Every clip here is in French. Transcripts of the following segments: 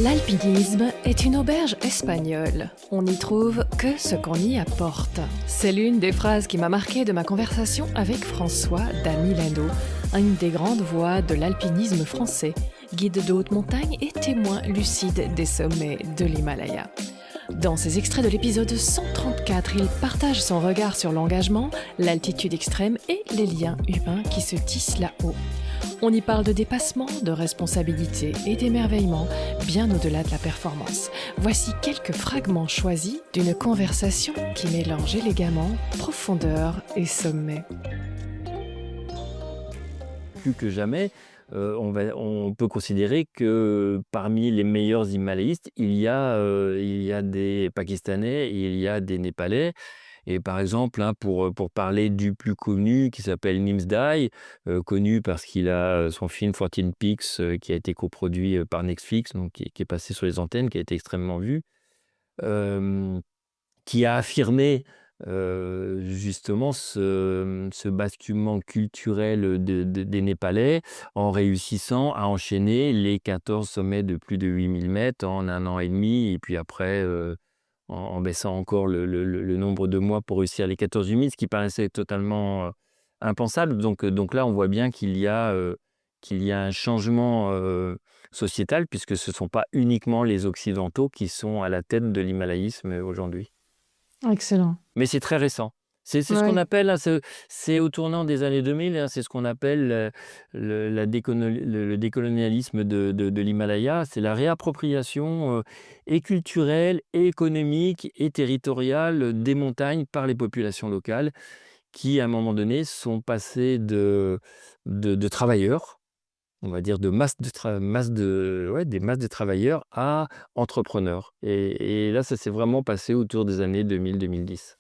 L'alpinisme est une auberge espagnole. On n'y trouve que ce qu'on y apporte. C'est l'une des phrases qui m'a marquée de ma conversation avec François da Milano, une des grandes voix de l'alpinisme français, guide de haute montagne et témoin lucide des sommets de l'Himalaya. Dans ces extraits de l'épisode 134, il partage son regard sur l'engagement, l'altitude extrême et les liens humains qui se tissent là-haut. On y parle de dépassement, de responsabilité et d'émerveillement, bien au-delà de la performance. Voici quelques fragments choisis d'une conversation qui mélange élégamment profondeur et sommet. Plus que jamais, on peut considérer que parmi les meilleurs himalayistes, il y a des Pakistanais, il y a des Népalais. Et par exemple, pour parler du plus connu, qui s'appelle Nimsdai, connu parce qu'il a son film 14 Peaks, qui a été coproduit par Netflix, donc qui est passé sur les antennes, qui a été extrêmement vu, qui a affirmé justement ce basculement culturel des Népalais en réussissant à enchaîner les 14 sommets de plus de 8000 mètres en 1 an et demi, et puis après en baissant encore le nombre de mois pour réussir les 14 000, ce qui paraissait totalement impensable. Donc là, on voit bien qu'il y a un changement sociétal, puisque ce ne sont pas uniquement les Occidentaux qui sont à la tête de l'himalayisme aujourd'hui. Excellent. Mais c'est très récent. C'est ce qu'on appelle, c'est au tournant des années 2000, c'est ce qu'on appelle le décolonialisme de l'Himalaya. C'est la réappropriation et culturelle, et économique, et territoriale des montagnes par les populations locales qui, à un moment donné, sont passées de travailleurs, on va dire des masses de travailleurs à entrepreneurs. Et là, ça s'est vraiment passé autour des années 2000-2010.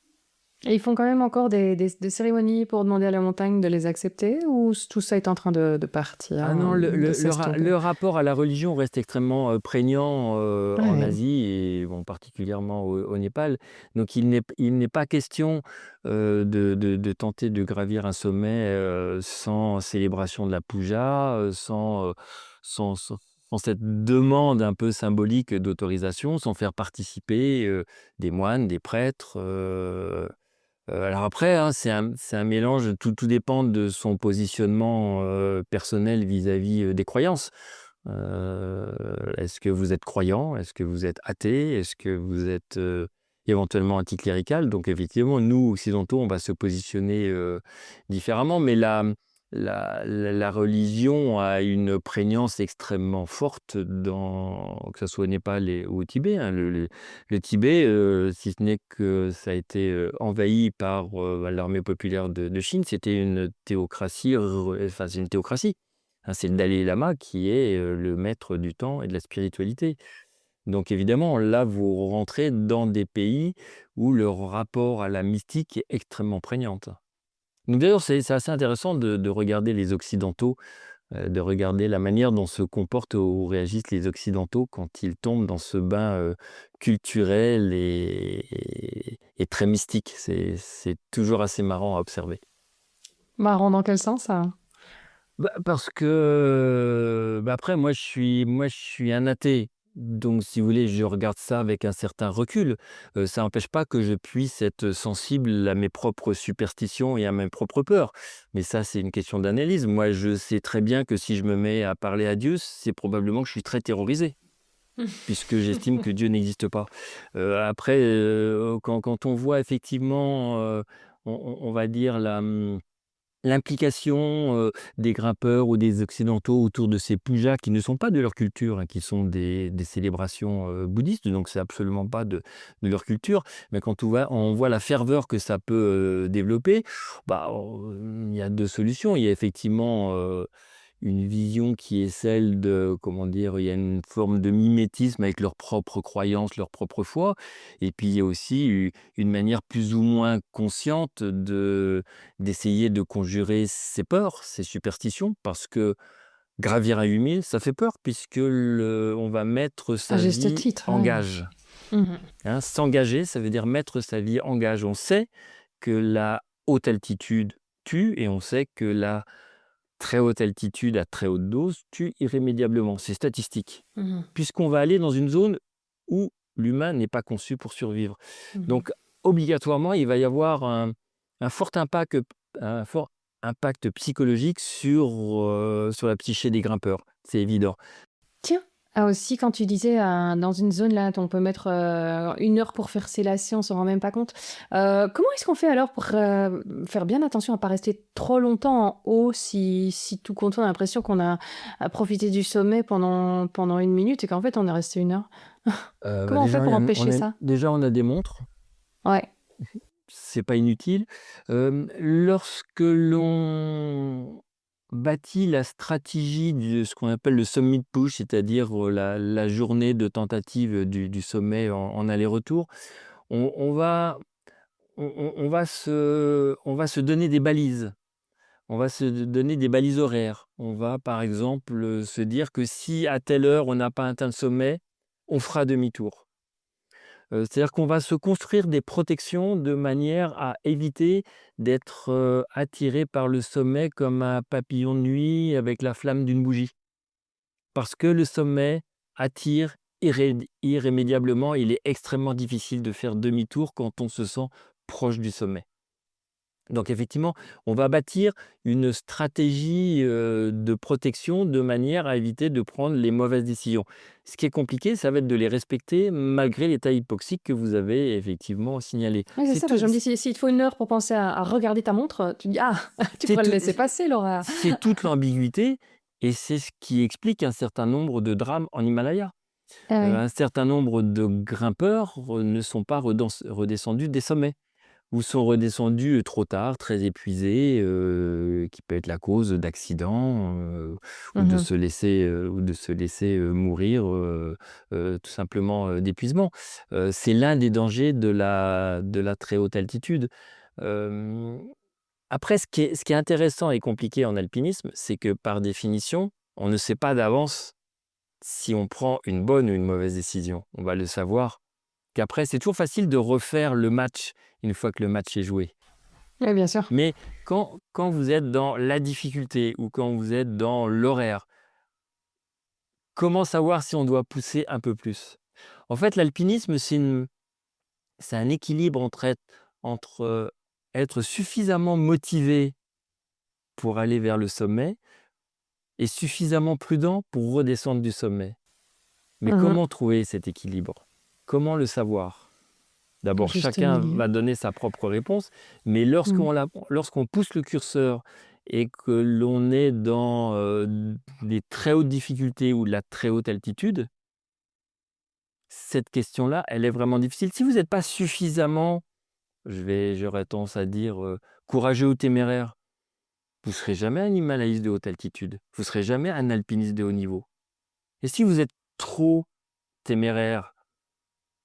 Et ils font quand même encore des cérémonies pour demander à la montagne de les accepter, ou tout ça est en train de partir? Ah non, le rapport à la religion reste extrêmement prégnant en Asie, et particulièrement au Népal. Donc il n'est pas question de tenter de gravir un sommet sans célébration de la puja, sans cette demande un peu symbolique d'autorisation, sans faire participer des moines, des prêtres. Alors après, c'est un mélange, tout dépend de son positionnement personnel vis-à-vis des croyances. Est-ce que vous êtes croyant? Est-ce que vous êtes athée? Est-ce que vous êtes éventuellement anticlérical? Donc effectivement, nous, occidentaux, on va se positionner différemment, mais la religion a une prégnance extrêmement forte, que ce soit au Népal ou au Tibet. Le Tibet, si ce n'est que ça a été envahi par l'armée populaire de Chine, c'était une théocratie, c'est une théocratie. C'est le Dalai Lama qui est le maître du temps et de la spiritualité. Donc évidemment, là, vous rentrez dans des pays où le rapport à la mystique est extrêmement prégnante. Donc d'ailleurs, c'est assez intéressant de regarder les Occidentaux, de regarder la manière dont se comportent ou réagissent les Occidentaux quand ils tombent dans ce bain culturel et très mystique. C'est toujours assez marrant à observer. Marrant dans quel sens, ça? Parce que après, moi, je suis un athée. Donc, si vous voulez, je regarde ça avec un certain recul. Ça n'empêche pas que je puisse être sensible à mes propres superstitions et à mes propres peurs. Mais ça, c'est une question d'analyse. Moi, je sais très bien que si je me mets à parler à Dieu, c'est probablement que je suis très terrorisé, puisque j'estime que Dieu n'existe pas. Après, quand on voit effectivement, on va dire, l'implication des grimpeurs ou des Occidentaux autour de ces pujas qui ne sont pas de leur culture, qui sont des célébrations bouddhistes, donc c'est absolument pas de leur culture. Mais quand on voit la ferveur que ça peut développer, il y a 2 solutions. Il y a effectivement une vision qui est celle de, comment dire, il y a une forme de mimétisme avec leurs propres croyances, leur propre foi. Et puis il y a aussi une manière plus ou moins consciente d'essayer de conjurer ses peurs, ses superstitions, parce que gravir à 8000, ça fait peur, puisque on va mettre sa À juste vie titre, en ouais. gage. Mhm. Hein. S'engager, ça veut dire mettre sa vie en gage. On sait que la haute altitude tue et on sait que la très haute altitude à très haute dose tue irrémédiablement. C'est statistique. Mhm. Puisqu'on va aller dans une zone où l'humain n'est pas conçu pour survivre. Mhm. Donc, obligatoirement, il va y avoir un fort impact psychologique sur la psyché des grimpeurs. C'est évident. Tiens, ah aussi quand tu disais dans une zone là, on peut mettre 1 heure pour faire ses lacets, on s'en rend même pas compte. Comment est-ce qu'on fait alors pour faire bien attention à pas rester trop longtemps en haut si tout compte, on a l'impression qu'on a profité du sommet pendant 1 minute et qu'en fait on est resté 1 heure. Comment on fait Déjà, pour empêcher ça? on a des montres. Ouais. C'est pas inutile. Lorsque l'on bâtit la stratégie de ce qu'on appelle le summit push, c'est-à-dire la journée de tentative du sommet en aller-retour, on va, on va se donner des balises. On va se donner des balises horaires. On va, par exemple, se dire que si à telle heure on n'a pas atteint le sommet, on fera demi-tour. C'est-à-dire qu'on va se construire des protections de manière à éviter d'être, attiré par le sommet comme un papillon de nuit avec la flamme d'une bougie. Parce que le sommet attire irrémédiablement, il est extrêmement difficile de faire demi-tour quand on se sent proche du sommet. Donc effectivement, on va bâtir une stratégie, de protection de manière à éviter de prendre les mauvaises décisions. Ce qui est compliqué, ça va être de les respecter malgré l'état hypoxique que vous avez effectivement signalé. Ouais, c'est C'est ça, tout parce que je me dis, s'il te faut 1 heure pour penser à regarder ta montre, tu dis, ah, tu c'est pourrais le tout laisser passer, Laura. c'est toute l'ambiguïté et c'est ce qui explique un certain nombre de drames en Himalaya. Ah oui. Un certain nombre de grimpeurs, ne sont pas redescendus des sommets. Ou sont redescendus trop tard, très épuisés, qui peut être la cause d'accidents, Mhm. ou de se laisser, mourir, tout simplement, d'épuisement. C'est l'un des dangers de la très haute altitude. Hem, Après ce qui est intéressant et compliqué en alpinisme, c'est que par définition, on ne sait pas d'avance si on prend une bonne ou une mauvaise décision. On va le savoir qu'après, c'est toujours facile de refaire le match une fois que le match est joué. Oui, bien sûr. Mais quand vous êtes dans la difficulté ou quand vous êtes dans l'horaire, comment savoir si on doit pousser un peu plus? En fait, l'alpinisme, c'est un équilibre entre être suffisamment motivé pour aller vers le sommet et suffisamment prudent pour redescendre du sommet. Mais Mhm. comment trouver cet équilibre? Comment le savoir? Le D'abord, juste chacun milieu. va donner sa propre réponse, mais Mm. lorsqu'on pousse le curseur et que l'on est dans des très hautes difficultés ou de la très haute altitude, cette question-là, elle est vraiment difficile. Si vous n'êtes pas suffisamment, j'aurais tendance à dire, courageux ou téméraire, vous ne serez jamais un himalayiste de haute altitude, vous ne serez jamais un alpiniste de haut niveau. Et si vous êtes trop téméraire,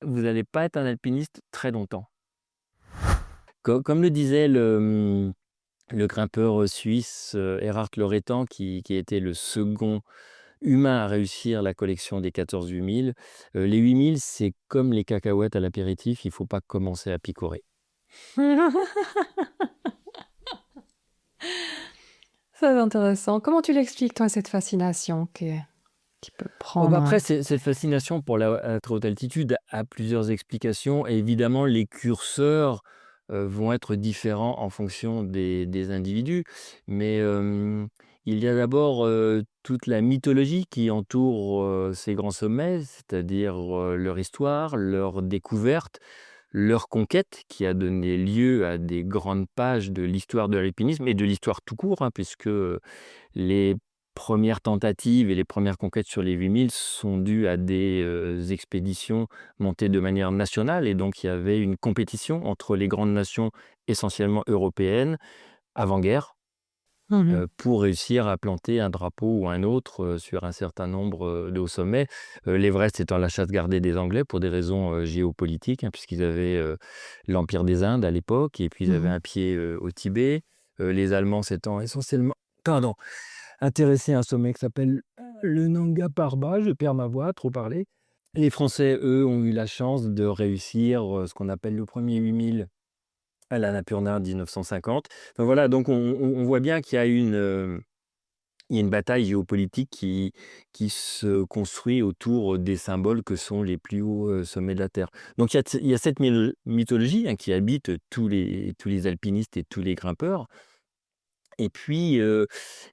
vous n'allez pas être un alpiniste très longtemps. Comme le disait le grimpeur suisse Erhard Loretan, qui était le second humain à réussir la collection des 14 8000. Les 8000, c'est comme les cacahuètes à l'apéritif, il ne faut pas commencer à picorer. C'est intéressant. Comment tu l'expliques, toi, cette fascination qui peut Oh, bah, prendre... après, cette fascination pour la très haute altitude a plusieurs explications. Et évidemment, les curseurs vont être différents en fonction des individus. Mais il y a d'abord toute la mythologie qui entoure ces grands sommets, c'est-à-dire leur histoire, leur découverte, leur conquête, qui a donné lieu à des grandes pages de l'histoire de l'alpinisme et de l'histoire tout court, hein, puisque les premières tentatives et les premières conquêtes sur les 8000 sont dues à des expéditions montées de manière nationale. Et donc, il y avait une compétition entre les grandes nations, essentiellement européennes, avant-guerre, Mhm. pour réussir à planter un drapeau ou un autre sur un certain nombre de hauts sommets. L'Everest étant la chasse gardée des Anglais pour des raisons géopolitiques, hein, puisqu'ils avaient l'Empire des Indes à l'époque, et puis ils avaient Mhm. un pied au Tibet. Les Allemands s'étant essentiellement intéressés à un sommet qui s'appelle le Nanga Parbat, je perds ma voix, trop parler. Les Français, eux, ont eu la chance de réussir ce qu'on appelle le premier 8000 à l'Annapurna en 1950. Enfin, voilà, donc on voit bien qu'il y a il y a une bataille géopolitique qui se construit autour des symboles que sont les plus hauts sommets de la Terre. Donc il y a cette mythologie hein, qui habite tous les alpinistes et tous les grimpeurs. Et puis, heu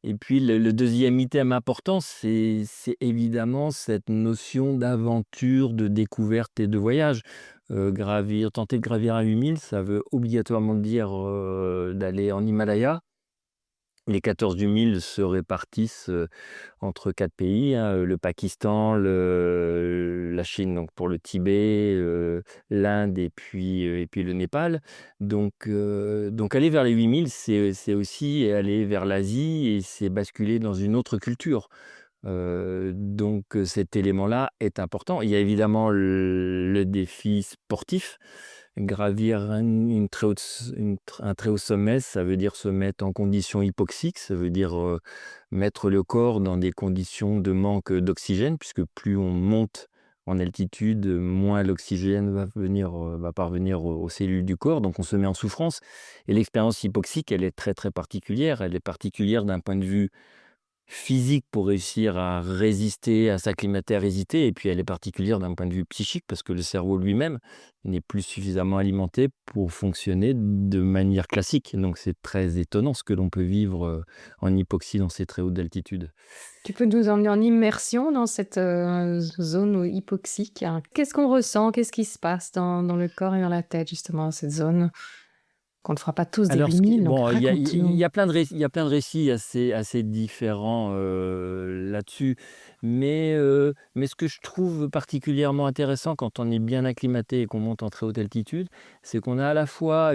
et puis le 2e item important, c'est évidemment cette notion d'aventure, de découverte et de voyage. Tenter de gravir un 8000, ça veut obligatoirement dire, d'aller en Himalaya. Les 14 du 1000 se répartissent, entre 4 pays, hein, le Pakistan, la Chine donc pour le Tibet, l'Inde et puis le Népal. Donc aller vers les 8000, c'est aussi aller vers l'Asie et c'est basculer dans une autre culture. Cet élément-là est important. Il y a évidemment le défi sportif. Gravir un très haut sommet, ça veut dire se mettre en condition hypoxique, ça veut dire, mettre le corps dans des conditions de manque d'oxygène, puisque plus on monte en altitude, moins l'oxygène va parvenir aux cellules du corps, donc on se met en souffrance et l'expérience hypoxique, elle est très, très particulière. Elle est particulière d'un point de vue physique pour réussir à résister, à s'acclimater, à résister et puis elle est particulière d'un point de vue psychique parce que le cerveau lui-même n'est plus suffisamment alimenté pour fonctionner de manière classique. Donc c'est très étonnant ce que l'on peut vivre, en hypoxie dans ces très hautes altitudes. Tu peux nous emmener en immersion dans cette, zone hypoxique, hein? Qu'est-ce qu'on ressent? Qu'est-ce qui se passe dans le corps et dans la tête justement, cette zone? Qu'on ne fera pas tous des Alors ce qui 8000, donc bon, il raconte-nous. y a plein de récits assez différents, là-dessus. Mais ce que je trouve particulièrement intéressant quand on est bien acclimaté et qu'on monte en très haute altitude, c'est qu'on a à la fois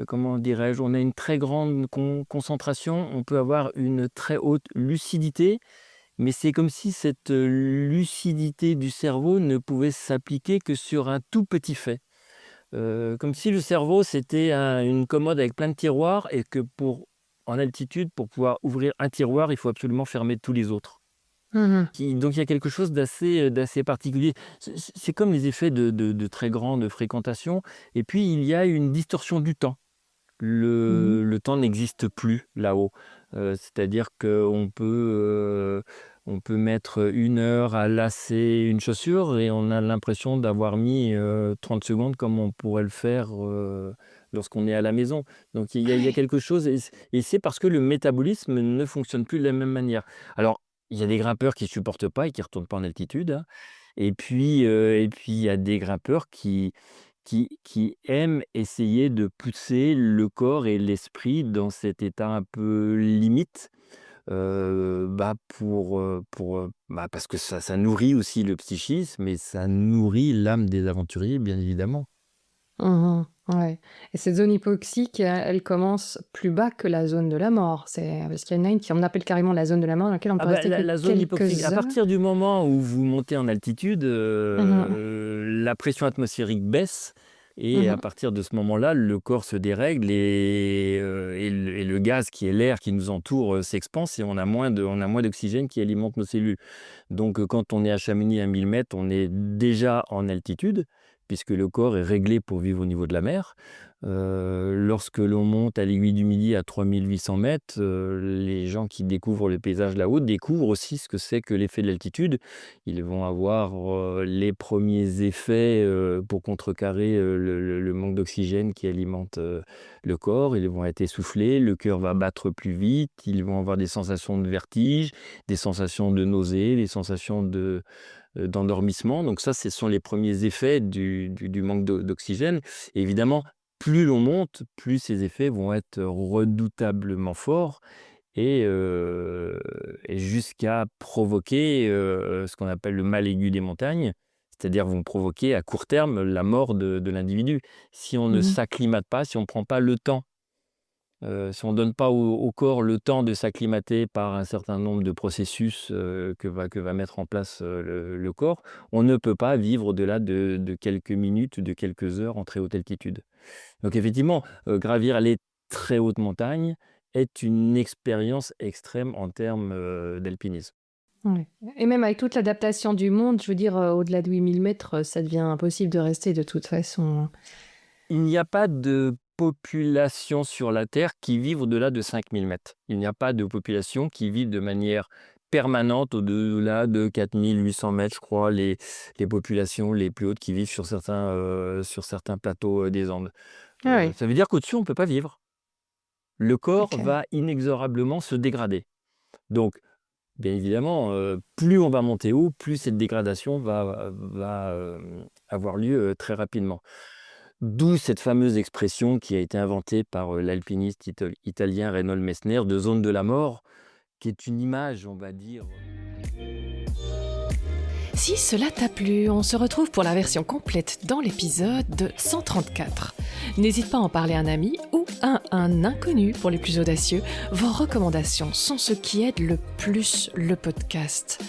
comment dirais-je? On a une très grande concentration, on peut avoir une très haute lucidité, mais c'est comme si cette, lucidité du cerveau ne pouvait s'appliquer que sur un tout petit fait. Comme si le cerveau, c'était une commode avec plein de tiroirs et que en altitude, pour pouvoir ouvrir un tiroir, il faut absolument fermer tous les autres. Mmh. Donc il y a quelque chose d'assez particulier. C'est comme les effets de très grande fréquentation et puis il y a une distorsion du temps. Mmh. Le temps n'existe plus là-haut. C'est-à-dire on peut mettre 1 heure à lasser une chaussure et on a l'impression d'avoir mis, 30 secondes comme on pourrait le faire, lorsqu'on est à la maison. Donc il y a quelque chose et c'est parce que le métabolisme ne fonctionne plus de la même manière. Alors, il y a des grimpeurs qui supportent pas et qui retournent pas en altitude, hein. Et puis il y a des grimpeurs qui aiment essayer de pousser le corps et l'esprit dans cet état un peu limite, parce que ça nourrit aussi le psychisme et ça nourrit l'âme des aventuriers, bien évidemment. Mmh. Ouais, et cette zone hypoxique, elle commence plus bas que la zone de la mort. C'est parce qu'il y en a une qui on appelle carrément la zone de la mort dans laquelle on Ah peut bah, rester que la zone hypoxique, quelques à heures. partir du moment où vous montez en altitude, Mmh. la pression atmosphérique baisse et à Mmh. partir de ce moment-là, le corps se dérègle et le gaz qui est l'air qui nous entoure, s'expanse et on a moins d'oxygène qui alimente nos cellules. Donc, quand on est à Chamonix à 1000 mètres, on est déjà en altitude, puisque le corps est réglé pour vivre au niveau de la mer. Lorsque l'on monte à l'Aiguille du Midi à 3800 mètres, les gens qui découvrent le paysage là-haut découvrent aussi ce que c'est que l'effet de l'altitude. Ils vont avoir, les premiers effets, pour contrecarrer, le manque d'oxygène qui alimente, le corps. Ils vont être essoufflés, le cœur va battre plus vite, ils vont avoir des sensations de vertige, des sensations de nausée, des sensations d'endormissement. Donc ça, ce sont les premiers effets du manque d'oxygène. Et évidemment, plus l'on monte, plus ces effets vont être redoutablement forts et jusqu'à provoquer, ce qu'on appelle le mal aigu des montagnes, c'est-à-dire vont provoquer à court terme la mort de l'individu. Si on ne Mmh. s'acclimate pas, si on ne prend pas le temps si on ne donne pas au corps le temps de s'acclimater par un certain nombre de processus, que va mettre en place, le corps, on ne peut pas vivre au-delà de quelques minutes, de quelques heures en très haute altitude. Donc effectivement, gravir les très hautes montagnes est une expérience extrême en termes, d'alpinisme. Ouais. Et même avec toute l'adaptation du monde, je veux dire, au-delà de 8000 mètres, ça devient impossible de rester de toute façon. Il n'y a pas de population sur la Terre qui vit au-delà de 5000 mètres. Il n'y a pas de population qui vit de manière permanente au-delà de 4800 mètres, je crois, les populations les plus hautes qui vivent sur certains plateaux des Andes. Ah oui, Ça veut dire qu'au-dessus, on ne peut pas vivre. Le corps ok. va inexorablement se dégrader. Donc, bien évidemment, plus on va monter haut, plus cette dégradation va avoir lieu très rapidement. D'où cette fameuse expression qui a été inventée par l'alpiniste italien Reinhold Messner de zone de la mort, qui est une image, on va dire. Si cela t'a plu, on se retrouve pour la version complète dans l'épisode 134. N'hésite pas à en parler à un ami ou à un inconnu pour les plus audacieux. Vos recommandations sont ce qui aide le plus le podcast.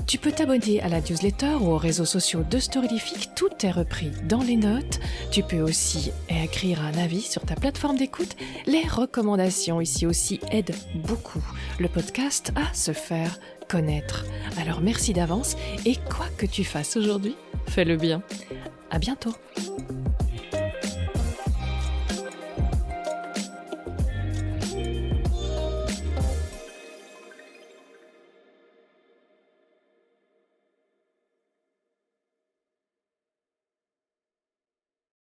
Tu peux t'abonner à la newsletter ou aux réseaux sociaux de Storylific, tout est repris dans les notes. Tu peux aussi écrire un avis sur ta plateforme d'écoute. Les recommandations ici aussi aident beaucoup le podcast à se faire connaître. Alors merci d'avance et quoi que tu fasses aujourd'hui, fais-le bien. À bientôt.